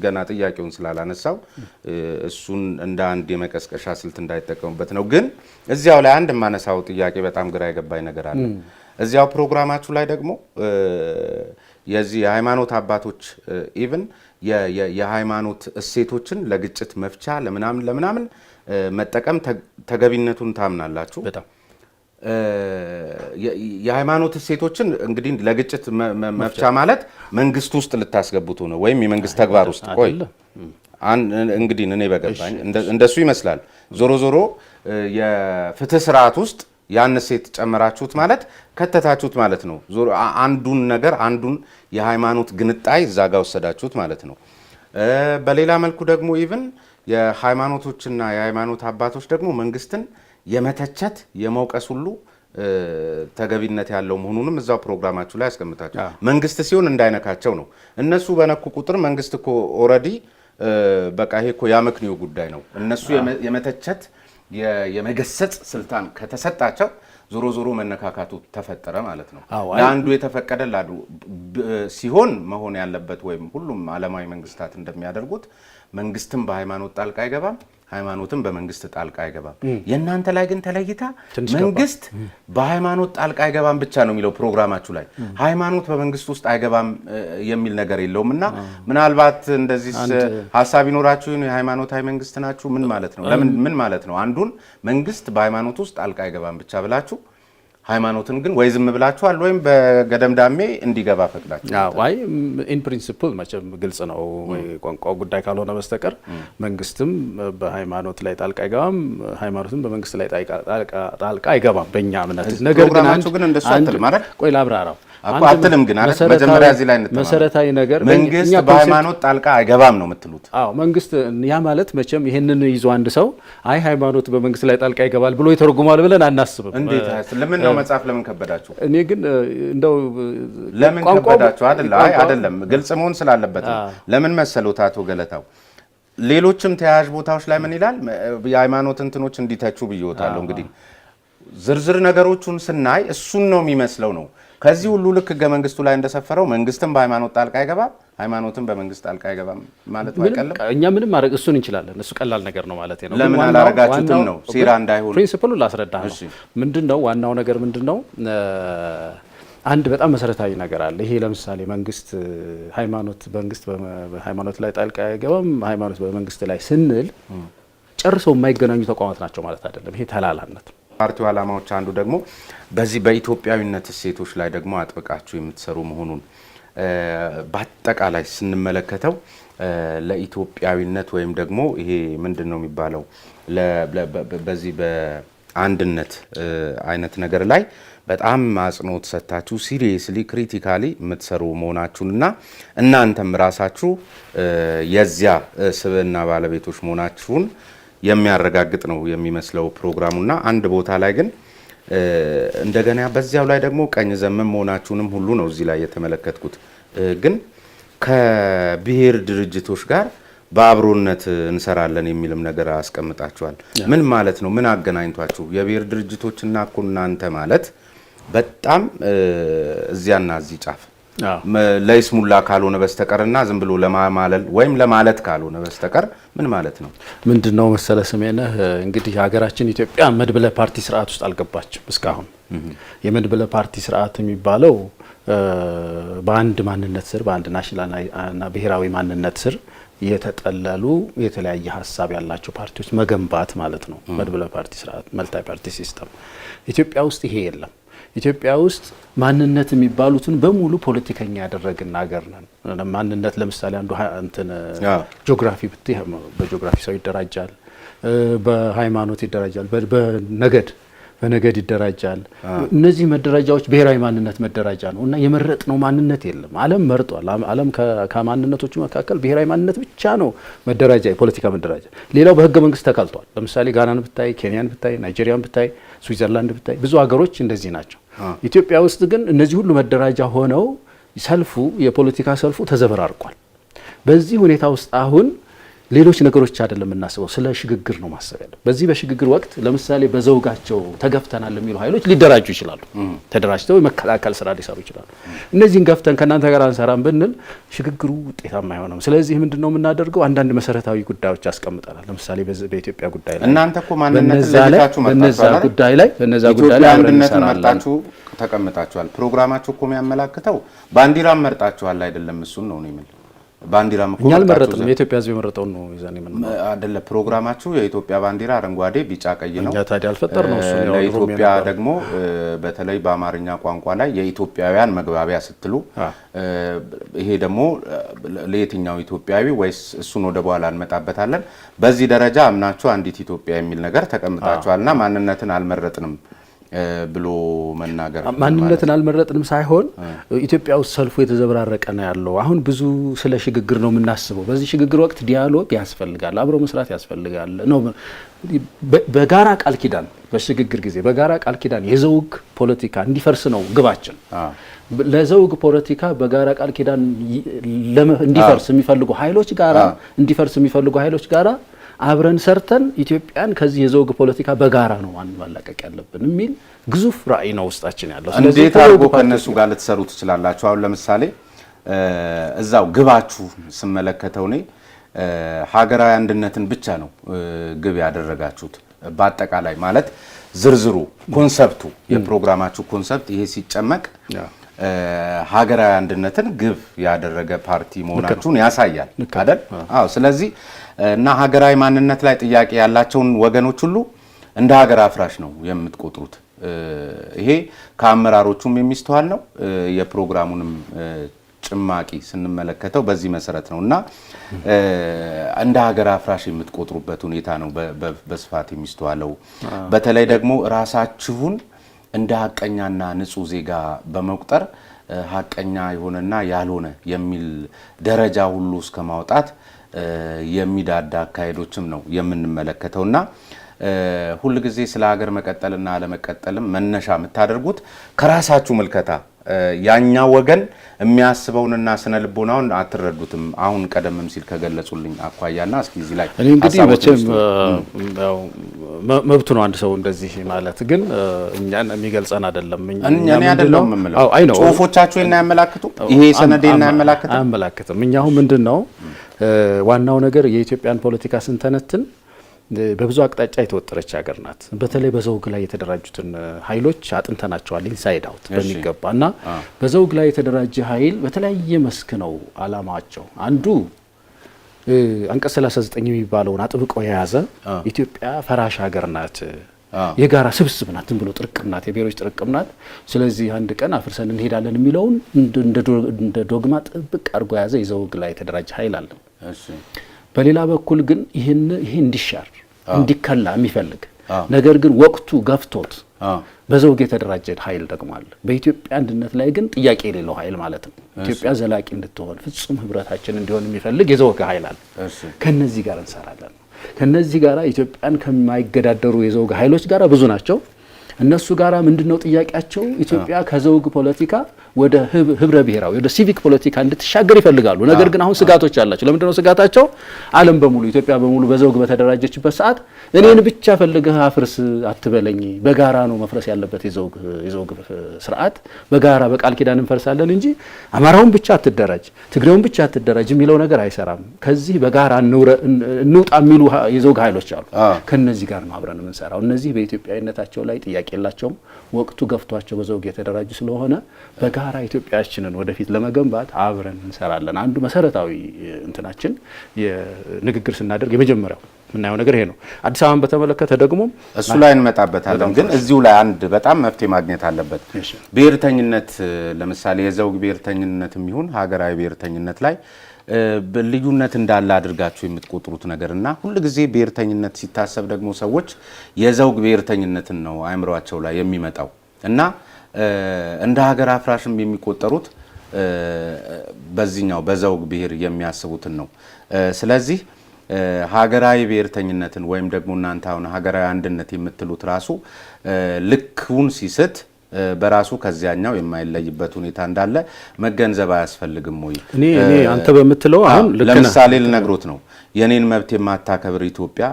ገና ጥያቄውን ስላላነሳው እሱን እንደ አንድ የመቀስቀሻ ስልት እንዳይጠቀሙበት ነው። ግን እዚያው ላይ አንድ የማነሳው ጥያቄ በጣም ግራ የገባኝ ነገር አለ። እዚያው ፕሮግራማችሁ ላይ ደግሞ የዚህ የሃይማኖት አባቶች ኢቭን የሃይማኖት እሴቶችን ለግጭት መፍቻ ለምናምን መጠቀም ተገቢነቱን ታምናላችሁ? በጣም የሃይማኖት እሴቶችን እንግዲህ ለግጭት መፍቻ ማለት መንግስት ውስጥ ልታስገቡት ነው ወይም የመንግስት ተግባር ውስጥ ቆይ እንግዲህ እኔ በገባኝ እንደሱ ይመስላል። ዞሮ ዞሮ የፍትህ ስርዓት ውስጥ ያን እሴት ጨመራችሁት ማለት ከተታችሁት ማለት ነው። ዞሮ አንዱን የሃይማኖት ግንጣይ እዛ ጋር ወሰዳችሁት ማለት ነው። በሌላ መልኩ ደግሞ ኢቭን የሃይማኖቶችና የሃይማኖት አባቶች ደግሞ መንግስትን የመተቸት የመውቀስ ሁሉ ተገቢነት ያለው መሆኑንም እዛው ፕሮግራማችሁ ላይ ያስቀምጣችሁ። መንግስት ሲሆን እንዳይነካቸው ነው። እነሱ በነኩ ቁጥር መንግስት እኮ ኦልሬዲ በቃ ይሄ እኮ ያመክንዮ ጉዳይ ነው። እነሱ የመተቸት የመገሰጽ ስልጣን ከተሰጣቸው ዞሮ መነካካቱ ተፈጠረ ማለት ነው። ለአንዱ የተፈቀደ ሲሆን መሆን ያለበት ወይም ሁሉም ዓለማዊ መንግስታት እንደሚያደርጉት መንግስትም በሃይማኖት ጣልቃ አይገባም፣ ሃይማኖትም በመንግስት ጣልቃ አይገባም። የእናንተ ላይ ግን ተለይታ መንግስት በሃይማኖት ጣልቃ አይገባም ብቻ ነው የሚለው ፕሮግራማችሁ ላይ። ሃይማኖት በመንግስት ውስጥ አይገባም የሚል ነገር የለውም። እና ምናልባት እንደዚህ ሀሳብ ይኖራችሁ የሃይማኖታዊ መንግስት ናችሁ ምን ማለት ነው? ምን ማለት ነው? አንዱን መንግስት በሃይማኖት ውስጥ ጣልቃ አይገባም ብቻ ብላችሁ ሃይማኖትን ግን ወይ ዝም ብላችኋል ወይም በገደምዳሜ እንዲገባ ፈቅዳችሁ። አይ ኢን ፕሪንሲፕል መቼም ግልጽ ነው ወይ ቋንቋው ጉዳይ ካልሆነ በስተቀር መንግስትም በሃይማኖት ላይ ጣልቃ አይገባም፣ ሃይማኖትም በመንግስት ላይ ጣልቃ አይገባም በእኛ እምነት። ነገር ግን እንደሱ አትልም አይደል? ቆይ ላብራራው አትልም ግን አይደል? መጀመሪያ እዚህ ላይ እንተማመን። መሰረታዊ ነገር መንግስት በሃይማኖት ጣልቃ አይገባም ነው የምትሉት? አዎ መንግስት ያ ማለት መቼም ይሄንን ይዞ አንድ ሰው አይ ሃይማኖት በመንግስት ላይ ጣልቃ ይገባል ብሎ ይተረጉማል ብለን አናስብም። እንዴት ለምን ነው መጽሐፍ ለምን ከበዳችሁ? እኔ ግን እንደው ለምን ከበዳችሁ አይደለም ግልጽ መሆን ስላለበት ነው። ለምን መሰሉት አቶ ገለታው ሌሎችም ተያያዥ ቦታዎች ላይ ምን ይላል? የሃይማኖት እንትኖች እንዲተቹ ብየወታለሁ። እንግዲህ ዝርዝር ነገሮቹን ስናይ እሱን ነው የሚመስለው ነው። ከዚህ ሁሉ ልክ ህገ መንግስቱ ላይ እንደሰፈረው መንግስትን በሃይማኖት ጣልቃ አይገባም፣ ሃይማኖትን በመንግስት ጣልቃ አይገባም ማለት አይቀልም። እኛ ምንም ማድረግ እሱን እንችላለን። እሱ ቀላል ነገር ነው ማለት ነው። ለምን አላረጋችሁትም ነው? ሴራ እንዳይሆን ፕሪንሲፕሉን ላስረዳ ነው። ምንድነው ዋናው ነገር ምንድነው? አንድ በጣም መሰረታዊ ነገር አለ። ይሄ ለምሳሌ መንግስት በሃይማኖት ላይ ጣልቃ አይገባም፣ ሃይማኖት በመንግስት ላይ ስንል ጨርሰው የማይገናኙ ተቋማት ናቸው ማለት አይደለም። ይሄ ተላላነት ነው። ፓርቲው ዓላማዎች አንዱ ደግሞ በዚህ በኢትዮጵያዊነት እሴቶች ላይ ደግሞ አጥብቃችሁ የምትሰሩ መሆኑን በአጠቃላይ ስንመለከተው ለኢትዮጵያዊነት ወይም ደግሞ ይሄ ምንድን ነው የሚባለው በዚህ አንድነት አይነት ነገር ላይ በጣም አጽንኦት ሰጥታችሁ ሲሪየስሊ ክሪቲካሊ የምትሰሩ መሆናችሁንና እናንተም ራሳችሁ የዚያ ስብዕና ባለቤቶች መሆናችሁን የሚያረጋግጥ ነው የሚመስለው ፕሮግራሙና አንድ ቦታ ላይ ግን እንደገና በዚያው ላይ ደግሞ ቀኝ ዘመም መሆናችሁንም ሁሉ ነው እዚህ ላይ የተመለከትኩት። ግን ከብሔር ድርጅቶች ጋር በአብሮነት እንሰራለን የሚልም ነገር አስቀምጣችኋል። ምን ማለት ነው? ምን አገናኝቷችሁ? የብሔር ድርጅቶችና እኮ እናንተ ማለት በጣም እዚያና እዚህ ጫፍ ለይስሙላ ካልሆነ በስተቀርና ዝም ብሎ ለማማለል ወይም ለማለት ካልሆነ በስተቀር ምን ማለት ነው? ምንድነው መሰለ ስሜነህ፣ እንግዲህ ሀገራችን ኢትዮጵያ መድብለ ፓርቲ ስርዓት ውስጥ አልገባችም እስካሁን። የመድብለ ፓርቲ ስርዓት የሚባለው በአንድ ማንነት ስር በአንድ ናሽናልና ብሔራዊ ማንነት ስር የተጠለሉ የተለያየ ሀሳብ ያላቸው ፓርቲዎች መገንባት ማለት ነው መድብለ ፓርቲ ስርዓት፣ መልታይ ፓርቲ ሲስተም። ኢትዮጵያ ውስጥ ይሄ የለም። ኢትዮጵያ ውስጥ ማንነት የሚባሉትን በሙሉ ፖለቲከኛ ያደረግን ሀገር ነን። ማንነት ለምሳሌ አንዱ እንትን ጂኦግራፊ ብትይ በጂኦግራፊ ሰው ይደራጃል፣ በሃይማኖት ይደራጃል፣ በነገድ ይደራጃል። እነዚህ መደራጃዎች ብሔራዊ ማንነት መደራጃ ነው እና የመረጥነው ማንነት የለም። ዓለም መርጧል። ዓለም ከማንነቶቹ መካከል ብሔራዊ ማንነት ብቻ ነው መደራጃ፣ የፖለቲካ መደራጃ። ሌላው በህገ መንግስት ተካልቷል። ለምሳሌ ጋናን ብታይ፣ ኬንያን ብታይ፣ ናይጄሪያን ብታይ፣ ስዊዘርላንድ ብታይ ብዙ ሀገሮች እንደዚህ ናቸው። ኢትዮጵያ ውስጥ ግን እነዚህ ሁሉ መደራጃ ሆነው ሰልፉ የፖለቲካ ሰልፉ ተዘበራርቋል። በዚህ ሁኔታ ውስጥ አሁን ሌሎች ነገሮች አይደለም እናስበው፣ ስለ ሽግግር ነው ማሰብ ያለው። በዚህ በሽግግር ወቅት ለምሳሌ በዘውጋቸው ተገፍተናል የሚሉ ኃይሎች ሊደራጁ ይችላሉ። ተደራጅተው የመከላከል ስራ ሊሰሩ ይችላሉ። እነዚህን ገፍተን ከእናንተ ጋር አንሰራም ብንል ሽግግሩ ውጤታማ አይሆንም። ስለዚህ ምንድነው የምናደርገው? አንዳንድ መሰረታዊ ጉዳዮች ያስቀምጣል። ለምሳሌ በኢትዮጵያ ጉዳይ ላይ እናንተ እኮ ማንነትን ለይታችሁ በነዛ ጉዳይ ላይ አንድነትን መርጣችሁ ተቀምጣችኋል። ፕሮግራማችሁ እኮ የሚያመላክተው ባንዲራም መርጣችኋል አይደለም? እሱን ነው የሚል ባንዲራ እኛ አልመረጥንም። የኢትዮጵያ ሕዝብ የመረጠውን ነው ይዘን ምን አይደለ? ፕሮግራማችሁ የኢትዮጵያ ባንዲራ አረንጓዴ፣ ቢጫ፣ ቀይ ነው። እኛ ታዲያ አልፈጠር ነው እሱ ነው። ለኢትዮጵያ ደግሞ በተለይ በአማርኛ ቋንቋ ላይ የኢትዮጵያውያን መግባቢያ ስትሉ ይሄ ደግሞ ለየትኛው ኢትዮጵያዊ ወይስ እሱን ወደ በኋላ እንመጣበታለን። በዚህ ደረጃ አምናችሁ አንዲት ኢትዮጵያ የሚል ነገር ተቀምጣችኋልና ማንነትን አልመረጥንም ብሎ መናገር ማንነትን አልመረጥንም ሳይሆን ኢትዮጵያ ውስጥ ሰልፉ የተዘበራረቀ ነው ያለው። አሁን ብዙ ስለ ሽግግር ነው የምናስበው። በዚህ ሽግግር ወቅት ዲያሎግ ያስፈልጋል፣ አብሮ መስራት ያስፈልጋል ነው። በጋራ ቃል ኪዳን በሽግግር ጊዜ በጋራ ቃል ኪዳን የዘውግ ፖለቲካ እንዲፈርስ ነው ግባችን። ለዘውግ ፖለቲካ በጋራ ቃል ኪዳን እንዲፈርስ የሚፈልጉ ኃይሎች ጋራ አብረን ሰርተን ኢትዮጵያን ከዚህ የዘውግ ፖለቲካ በጋራ ነው ማላቀቅ ያለብን የሚል ግዙፍ ራዕይ ነው ውስጣችን ያለው። ስለዚህ እንዴት አድርጎ ከነሱ ጋር ልትሰሩ ትችላላችሁ? አሁን ለምሳሌ እዛው ግባችሁ ስመለከተው እኔ ሀገራዊ አንድነትን ብቻ ነው ግብ ያደረጋችሁት። በአጠቃላይ ማለት ዝርዝሩ ኮንሰፕቱ የፕሮግራማችሁ ኮንሰፕት ይሄ ሲጨመቅ ሀገራዊ አንድነትን ግብ ያደረገ ፓርቲ መሆናችሁን ያሳያል አይደል? አዎ። ስለዚህ እና ሀገራዊ ማንነት ላይ ጥያቄ ያላቸውን ወገኖች ሁሉ እንደ ሀገር አፍራሽ ነው የምትቆጥሩት። ይሄ ከአመራሮቹም የሚስተዋል ነው። የፕሮግራሙንም ጭማቂ ስንመለከተው በዚህ መሰረት ነው እና እንደ ሀገር አፍራሽ የምትቆጥሩበት ሁኔታ ነው በስፋት የሚስተዋለው። በተለይ ደግሞ ራሳችሁን እንደ ሀቀኛና ንጹህ ዜጋ በመቁጠር ሀቀኛ የሆነና ያልሆነ የሚል ደረጃ ሁሉ እስከ ማውጣት የሚዳዳ አካሄዶችም ነው የምንመለከተውና ሁሉ ጊዜ ስለ ሀገር መቀጠልና አለመቀጠልም መነሻ የምታደርጉት ከራሳችሁ ምልከታ ያኛው ወገን የሚያስበውንና ስነ ልቦናውን አትረዱትም። አሁን ቀደምም ሲል ከገለጹልኝ አኳያና እስኪ እዚህ ላይ እኔ እንግዲህ መቼም ያው መብቱ ነው አንድ ሰው እንደዚህ ማለት፣ ግን እኛን የሚገልጸን አይደለም። እኛ አይደለም የምለው ጽሁፎቻችሁ እና ያመላክቱ ይሄ ሰነዴና አያመላክትም። እኛ አሁን ምንድነው ዋናው ነገር የኢትዮጵያን ፖለቲካ ስንተነትን በብዙ አቅጣጫ የተወጠረች ሀገር ናት። በተለይ በዘውግ ላይ የተደራጁትን ኃይሎች አጥንተናቸዋል ኢንሳይድ አውት በሚገባና በዘውግ ላይ የተደራጀ ኃይል በተለያየ መስክ ነው አላማቸው። አንዱ አንቀጽ 39 የሚባለውን አጥብቆ የያዘ ኢትዮጵያ ፈራሽ ሀገር ናት፣ የጋራ ስብስብ ናት፣ ዝም ብሎ ጥርቅም ናት፣ የብሔሮች ጥርቅም ናት። ስለዚህ አንድ ቀን አፍርሰን እንሄዳለን የሚለውን እንደ ዶግማ ጥብቅ አድርጎ የያዘ የዘውግ ላይ የተደራጀ ኃይል አለ። በሌላ በኩል ግን ይሄ እንዲሻር እንዲከላ የሚፈልግ ነገር ግን ወቅቱ ገፍቶት በዘውግ የተደራጀ ኃይል ደግሞ አለ። በኢትዮጵያ አንድነት ላይ ግን ጥያቄ የሌለው ኃይል ማለት ነው። ኢትዮጵያ ዘላቂ እንድትሆን ፍጹም ህብረታችን እንዲሆን የሚፈልግ የዘውግ ኃይል አለ። ከነዚህ ጋር እንሰራለን። ከነዚህ ጋር ኢትዮጵያን ከማይገዳደሩ የዘውግ ኃይሎች ጋር ብዙ ናቸው። እነሱ ጋራ ምንድነው ጥያቄያቸው? ኢትዮጵያ ከዘውግ ፖለቲካ ወደ ህብረ ብሔራዊ ወደ ሲቪክ ፖለቲካ እንድትሻገር ይፈልጋሉ። ነገር ግን አሁን ስጋቶች አላቸው። ለምንድነው ስጋታቸው? ዓለም በሙሉ ኢትዮጵያ በሙሉ በዘውግ በተደራጀችበት ሰዓት እኔን ብቻ ፈልገህ አፍርስ አትበለኝ፣ በጋራ ነው መፍረስ ያለበት የዘውግ ስርዓት፣ በጋራ በቃል ኪዳን እንፈርሳለን እንጂ አማራውን ብቻ አትደራጅ፣ ትግሬውን ብቻ አትደራጅ የሚለው ነገር አይሰራም። ከዚህ በጋራ እንውጣ የሚሉ የዘውግ ኃይሎች አሉ። ከነዚህ ጋር ነው አብረን የምንሰራው። እነዚህ በኢትዮጵያዊነታቸው ላይ ጥያቄ የላቸውም። ወቅቱ ገፍቷቸው በዘውግ የተደራጁ ስለሆነ በጋራ ኢትዮጵያችንን ወደፊት ለመገንባት አብረን እንሰራለን። አንዱ መሰረታዊ እንትናችን የንግግር ስናደርግ የመጀመሪያው ምናየው ነገር ይሄ ነው። አዲስ አበባን በተመለከተ ደግሞ እሱ ላይ እንመጣበታለን። ግን እዚሁ ላይ አንድ በጣም መፍትሄ ማግኘት አለበት። ብሔርተኝነት ለምሳሌ የዘውግ ብሔርተኝነትም ይሁን ሀገራዊ ብሔርተኝነት ላይ ልዩነት እንዳለ አድርጋችሁ የምትቆጥሩት ነገርና ሁሉ ጊዜ ብሔርተኝነት ሲታሰብ ደግሞ ሰዎች የዘውግ ብሔርተኝነትን ነው አእምሯቸው ላይ የሚመጣው እና እንደ ሀገር አፍራሽም የሚቆጠሩት በዚህኛው በዘውግ ብሔር የሚያስቡትን ነው። ስለዚህ ሀገራዊ ብሔርተኝነትን ወይም ደግሞ እናንተ አሁን ሀገራዊ አንድነት የምትሉት ራሱ ልክውን ሲስት በራሱ ከዚያኛው የማይለይበት ሁኔታ እንዳለ መገንዘብ አያስፈልግም ወይ? እኔ አንተ በምትለው አሁን ለምሳሌ ልነግሮት ነው። የኔን መብት የማታከብር ኢትዮጵያ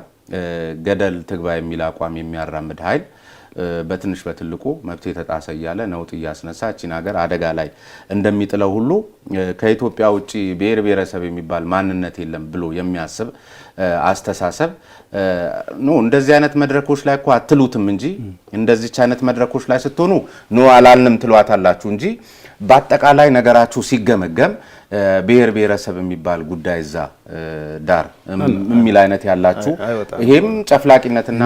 ገደል ትግባ የሚል አቋም የሚያራምድ ኃይል በትንሽ በትልቁ መብት የተጣሰ እያለ ነውጥ እያስነሳ እቺን ሀገር አደጋ ላይ እንደሚጥለው ሁሉ ከኢትዮጵያ ውጪ ብሔር ብሔረሰብ የሚባል ማንነት የለም ብሎ የሚያስብ አስተሳሰብ ነው። እንደዚህ አይነት መድረኮች ላይ እኮ አትሉትም እንጂ እንደዚህች አይነት መድረኮች ላይ ስትሆኑ ነው አላልንም ትሏታላችሁ እንጂ በአጠቃላይ ነገራችሁ ሲገመገም ብሔር ብሔረሰብ የሚባል ጉዳይ እዛ ዳር የሚል አይነት ያላችሁ ይሄም ጨፍላቂነትና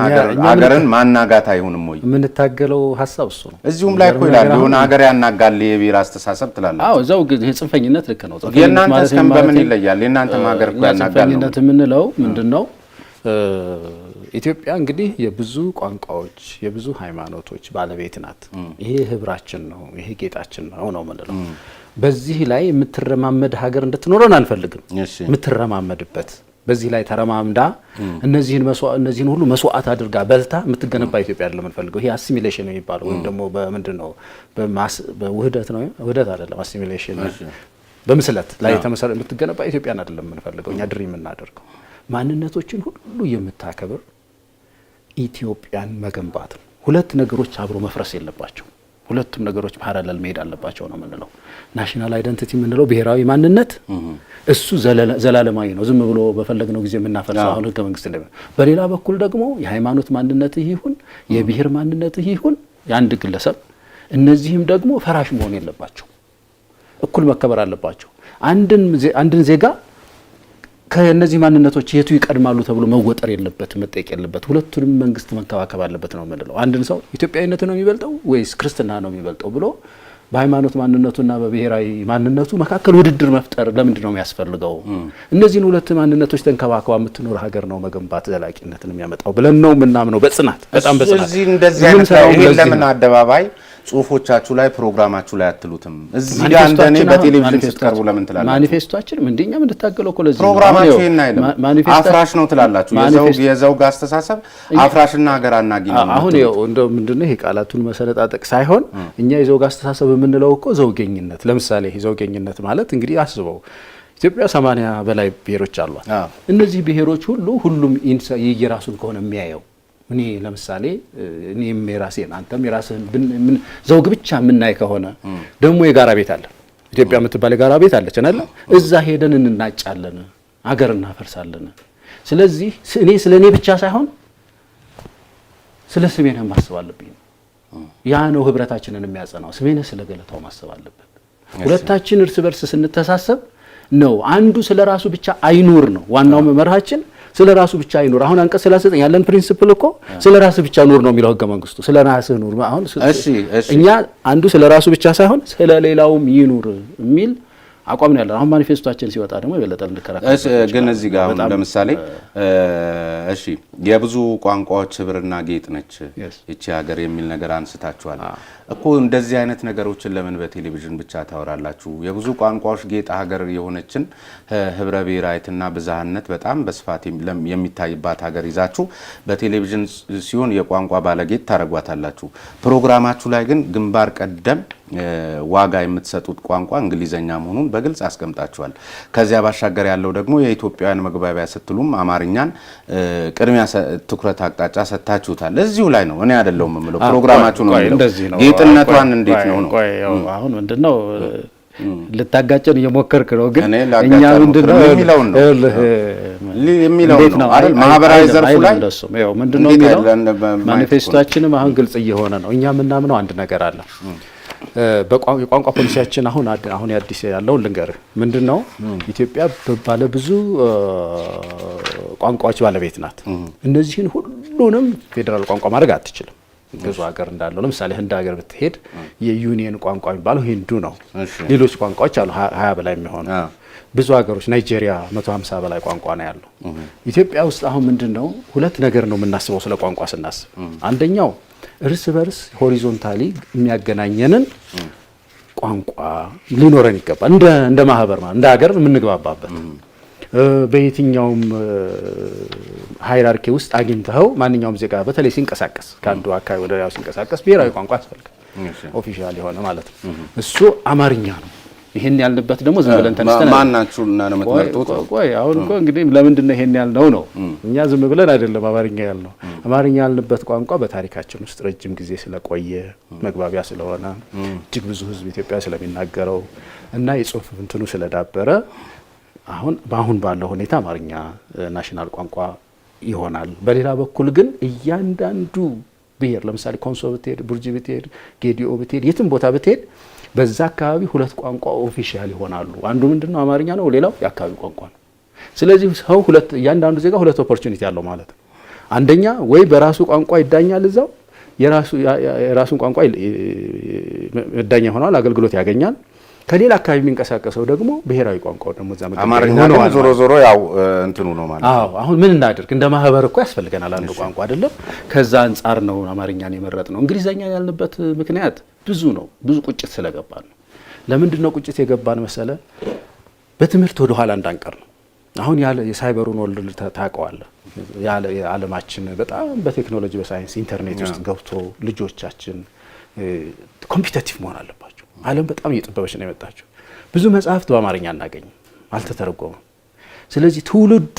ሀገርን ማናጋት አይሆንም ወይ? የምንታገለው ሀሳብ እሱ ነው። እዚሁም ላይ እኮ ይላል የሆነ ሀገር ያናጋል የብሔር አስተሳሰብ ትላለች። አዎ እዛው ግን ጽንፈኝነት ልክ ነው። የእናንተ እስከም በምን ይለያል? የእናንተም ሀገር እኮ ያናጋል ነው። ጽንፈኝነት የምንለው ምንድነው? ኢትዮጵያ እንግዲህ የብዙ ቋንቋዎች የብዙ ሃይማኖቶች ባለቤት ናት። ይሄ ህብራችን ነው፣ ይሄ ጌጣችን ነው ነው የምንለው። በዚህ ላይ የምትረማመድ ሀገር እንድትኖረን አንፈልግም። የምትረማመድበት በዚህ ላይ ተረማምዳ እነዚህን ሁሉ መስዋዕት አድርጋ በልታ የምትገነባ ኢትዮጵያ አይደለም የምንፈልገው። ይሄ አሲሚሌሽን የሚባለው ወይም ደግሞ በምንድነው በውህደት ነው፣ ውህደት አይደለም አሲሚሌሽን፣ በምስለት ላይ የምትገነባ ኢትዮጵያን አይደለም የምንፈልገው። እኛ ድሪ የምናደርገው ማንነቶችን ሁሉ የምታከብር ኢትዮጵያን መገንባት ነው። ሁለት ነገሮች አብሮ መፍረስ የለባቸው። ሁለቱም ነገሮች ፓራለል መሄድ አለባቸው ነው የምንለው። ናሽናል አይደንቲቲ የምንለው ብሔራዊ ማንነት እሱ ዘላለማዊ ነው፣ ዝም ብሎ በፈለግነው ጊዜ የምናፈርሰው አሁን ህገ መንግስት እንደምን። በሌላ በኩል ደግሞ የሃይማኖት ማንነት ይሁን የብሔር ማንነት ይሁን የአንድ ግለሰብ እነዚህም ደግሞ ፈራሽ መሆን የለባቸው፣ እኩል መከበር አለባቸው። አንድን ዜጋ ከነዚህ ማንነቶች የቱ ይቀድማሉ ተብሎ መወጠር የለበትም፣ መጠየቅ የለበት። ሁለቱንም መንግስት መንከባከብ አለበት ነው የምንለው። አንድን ሰው ኢትዮጵያዊነት ነው የሚበልጠው ወይስ ክርስትና ነው የሚበልጠው ብሎ በሃይማኖት ማንነቱና በብሔራዊ ማንነቱ መካከል ውድድር መፍጠር ለምንድን ነው የሚያስፈልገው? እነዚህን ሁለት ማንነቶች ተንከባክባ የምትኖር ሀገር ነው መገንባት ዘላቂነትን የሚያመጣው ብለን ነው የምናምነው። በጽናት በጣም በጽናት እዚህ እንደዚህ አይነት ይሄ ለምን አደባባይ ጽሁፎቻችሁ ላይ ፕሮግራማችሁ ላይ አትሉትም? እዚህ ጋር እንደኔ በቴሌቪዥን ስትቀርቡ ለምን ትላላችሁ? ማኒፌስቶአችን እንደኛ ምን ተታገለው እኮ ለዚህ ፕሮግራማችሁ ይሄን አይደለም። አፍራሽ ነው ትላላችሁ። የዘውግ አስተሳሰብ አፍራሽና ሀገር አናጊ ነው። አሁን እንደው ምንድነው ይሄ ቃላቱን መሰነጣጠቅ ሳይሆን እኛ የዘውግ አስተሳሰብ የምንለው እኮ ዘውገኝነት። ለምሳሌ ዘውገኝነት ማለት እንግዲህ አስበው ኢትዮጵያ 80 በላይ ብሔሮች አሏት። እነዚህ ብሔሮች ሁሉም የየራሱን ከሆነ የሚያየው እኔ ለምሳሌ እኔም የራሴን አንተም የራስህን ዘውግ ብቻ የምናይ ከሆነ ደግሞ የጋራ ቤት አለ። ኢትዮጵያ የምትባል የጋራ ቤት አለች አይደል? እዛ ሄደን እንናጫለን፣ አገር እናፈርሳለን። ስለዚህ እኔ ስለ እኔ ብቻ ሳይሆን ስለ ስሜን ማሰብ አለብኝ። ያ ነው ህብረታችንን የሚያጸናው። ስሜን ስለ ገለታው ማሰብ አለበት። ሁለታችን እርስ በርስ ስንተሳሰብ ነው። አንዱ ስለ ራሱ ብቻ አይኑር ነው ዋናው መመርሃችን። ስለ ራሱ ብቻ አይኑር። አሁን አንቀጽ 39 ያለን ፕሪንሲፕል እኮ ስለ ራሱ ብቻ ኑር ነው የሚለው ህገ መንግስቱ። ስለ ራስህ ኑር። አሁን እኛ አንዱ ስለ ራሱ ብቻ ሳይሆን ስለ ሌላውም ይኑር የሚል አቋም ነው ያለን። አሁን ማኒፌስቶችን ሲወጣ ደግሞ የበለጠ እንድከራከር ግን እዚህ ጋር አሁን ለምሳሌ እሺ የብዙ ቋንቋዎች ህብርና ጌጥ ነች እቺ ሀገር የሚል ነገር አንስታችኋል እኮ። እንደዚህ አይነት ነገሮችን ለምን በቴሌቪዥን ብቻ ታወራላችሁ? የብዙ ቋንቋዎች ጌጥ ሀገር የሆነችን ህብረ ብሔራዊትና ብዝሃነት በጣም በስፋት የሚታይባት ሀገር ይዛችሁ በቴሌቪዥን ሲሆን የቋንቋ ባለጌጥ ታረጓታላችሁ። ፕሮግራማችሁ ላይ ግን ግንባር ቀደም ዋጋ የምትሰጡት ቋንቋ እንግሊዘኛ መሆኑን በግልጽ አስቀምጣችኋል። ከዚያ ባሻገር ያለው ደግሞ የኢትዮጵያውያን መግባቢያ ስትሉም አማርኛን ቅድሚያ ትኩረት አቅጣጫ ሰጥታችሁታል። እዚሁ ላይ ነው እኔ አይደለሁም የምለው ፕሮግራማችሁ ነው የሚለው። ጌጥነቷን እንዴት ነው ነው አሁን ምንድነው ልታጋጨን እየሞከርክ ነው። ግን እኛ ምንድነው የሚለው ነው አይደል? ማህበራዊ ዘርፉ ላይ ያው ምንድነው የሚለው ማኒፌስቶአችንም አሁን ግልጽ እየሆነ ነው። እኛ የምናምነው አንድ ነገር አለ። የቋንቋ ፖሊሲያችን አሁን አዲስ ያለው ልንገርህ ምንድነው ኢትዮጵያ ባለ ብዙ ቋንቋዎች ባለቤት ናት። እነዚህን ሁሉንም ፌዴራል ቋንቋ ማድረግ አትችልም። ብዙ ሀገር እንዳለው ለምሳሌ ህንድ ሀገር ብትሄድ የዩኒየን ቋንቋ የሚባለው ሂንዱ ነው። ሌሎች ቋንቋዎች አሉ 20 በላይ የሚሆኑ ብዙ ሀገሮች ናይጄሪያ 150 በላይ ቋንቋ ነው ያለው። ኢትዮጵያ ውስጥ አሁን ምንድነው ሁለት ነገር ነው የምናስበው ስለ ቋንቋ ስናስብ። አንደኛው እርስ በርስ ሆሪዞንታሊ የሚያገናኘንን ቋንቋ ሊኖረን ይገባል። እንደ ማህበር ማለት እንደ ሀገር የምንግባባበት በየትኛውም ሃይራርኪ ውስጥ አግኝተው ማንኛውም ዜጋ በተለይ ሲንቀሳቀስ ከአንዱ አካባቢ ወደ ሌላው ሲንቀሳቀስ ብሔራዊ ቋንቋ ያስፈልጋል። ኦፊሻል የሆነ ማለት ነው። እሱ አማርኛ ነው። ይሄን ያልንበት ደግሞ ዝም ብለን ተነስተን ማናችሁና ነው የምትመርጡት? ቆይ አሁን እኮ እንግዲህ ለምንድን ነው ይሄን ያልነው ነው? እኛ ዝም ብለን አይደለም አማርኛ ያልነው። አማርኛ ያልንበት ቋንቋ በታሪካችን ውስጥ ረጅም ጊዜ ስለቆየ መግባቢያ ስለሆነ እጅግ ብዙ ህዝብ ኢትዮጵያ ስለሚናገረው እና የጽሁፍ እንትኑ ስለዳበረ በአሁን ባለው ሁኔታ አማርኛ ናሽናል ቋንቋ ይሆናል። በሌላ በኩል ግን እያንዳንዱ ብሔር ለምሳሌ ኮንሶ ብትሄድ፣ ቡርጂ ብትሄድ፣ ጌዲኦ ብትሄድ፣ የትም ቦታ ብትሄድ በዛ አካባቢ ሁለት ቋንቋ ኦፊሻል ይሆናሉ። አንዱ ምንድነው አማርኛ ነው፣ ሌላው የአካባቢ ቋንቋ ነው። ስለዚህ ሰው እያንዳንዱ ዜጋ ሁለት ኦፖርቹኒቲ ያለው ማለት ነው። አንደኛ ወይ በራሱ ቋንቋ ይዳኛል፣ እዛው የራሱን ቋንቋ ይዳኛ ይሆናል፣ አገልግሎት ያገኛል። ከሌላ አካባቢ የሚንቀሳቀሰው ደግሞ ብሔራዊ ቋንቋው ደግሞ እዛ አማርኛ ነው። ዞሮ ያው እንትኑ ነው ማለት ነው። አሁን ምን እናድርግ? እንደ ማህበር እኮ ያስፈልገናል አንዱ ቋንቋ አይደለም። ከዛ አንጻር ነው አማርኛን የመረጥ ነው። እንግሊዘኛ ያልንበት ምክንያት ብዙ ነው። ብዙ ቁጭት ስለገባን ነው። ለምንድን ነው ቁጭት የገባን መሰለ? በትምህርት ወደ ኋላ እንዳንቀር ነው። አሁን የሳይበሩን ወልድ ታውቀዋለህ። የዓለማችን በጣም በቴክኖሎጂ በሳይንስ ኢንተርኔት ውስጥ ገብቶ ልጆቻችን ኮምፒቲቲቭ መሆን አለባቸው። ዓለም በጣም እየጠበበች ነው የመጣችው። ብዙ መጽሐፍት በአማርኛ አናገኝም፣ አልተተረጎመም። ስለዚህ ትውልዱ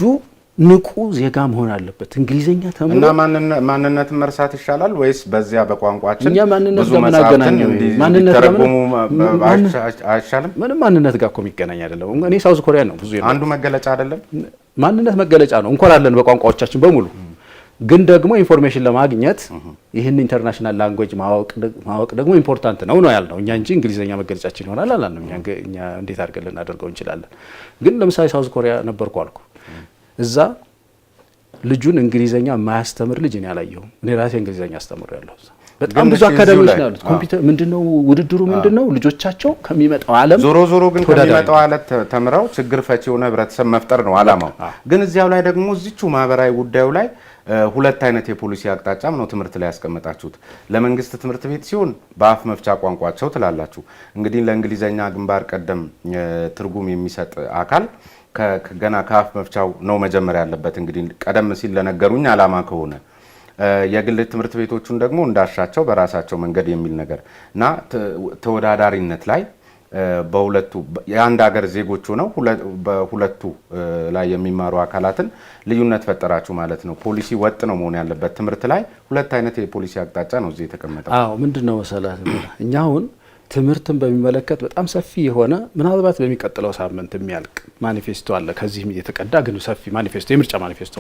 ንቁ ዜጋ መሆን አለበት። እንግሊዘኛ ተምሮ እና ማንነትን መርሳት ይሻላል ወይስ በዚያ በቋንቋችን እኛ ማንነት ብዙ መጽሐፍትን እንዲተረጎሙ አይሻልም? ምንም ማንነት ጋር እኮ የሚገናኝ አይደለም። እኔ ሳውዝ ኮሪያ ነው ብዙ አንዱ መገለጫ አይደለም። ማንነት መገለጫ ነው። እንኮራለን በቋንቋዎቻችን በሙሉ። ግን ደግሞ ኢንፎርሜሽን ለማግኘት ይህን ኢንተርናሽናል ላንጉዌጅ ማወቅ ደግሞ ኢምፖርታንት ነው ያልነው እኛ እንጂ እንግሊዘኛ መገለጫችን ይሆናል አላልንም። እኛ እንዴት አድርገን ልናደርገው እንችላለን? ግን ለምሳሌ ሳውዝ ኮሪያ ነበርኩ አልኩ። እዛ ልጁን እንግሊዘኛ የማያስተምር ልጅ እኔ አላየሁም። እኔ ራሴ እንግሊዘኛ አስተምሬያለሁ። በጣም ብዙ አካዳሚዎች ነው ያሉት። ኮምፒውተር ምንድነው ውድድሩ ምንድነው? ልጆቻቸው ከሚመጣው ዓለም ዞሮ ግን ከሚመጣው ዓለም ተምረው ችግር ፈቺ የሆነ ህብረተሰብ መፍጠር ነው አላማው። ግን እዚያው ላይ ደግሞ እዚቹ ማህበራዊ ጉዳዩ ላይ ሁለት አይነት የፖሊሲ አቅጣጫም ነው ትምህርት ላይ ያስቀመጣችሁት። ለመንግስት ትምህርት ቤት ሲሆን በአፍ መፍቻ ቋንቋቸው ትላላችሁ። እንግዲህ ለእንግሊዘኛ ግንባር ቀደም ትርጉም የሚሰጥ አካል ገና ከአፍ መፍቻው ነው መጀመሪያ ያለበት። እንግዲህ ቀደም ሲል ለነገሩኝ አላማ ከሆነ የግል ትምህርት ቤቶቹን ደግሞ እንዳሻቸው በራሳቸው መንገድ የሚል ነገር እና ተወዳዳሪነት ላይ በሁለቱ የአንድ ሀገር ዜጎች ሆነው በሁለቱ ላይ የሚማሩ አካላትን ልዩነት ፈጠራችሁ ማለት ነው። ፖሊሲ ወጥ ነው መሆን ያለበት። ትምህርት ላይ ሁለት አይነት የፖሊሲ አቅጣጫ ነው እዚህ የተቀመጠው። ምንድነው መሰለህ እኛ አሁን ትምህርትን በሚመለከት በጣም ሰፊ የሆነ ምናልባት በሚቀጥለው ሳምንት የሚያልቅ ማኒፌስቶ አለ። ከዚህም የተቀዳ ግን ሰፊ ማኒፌስቶ የምርጫ ማኒፌስቶ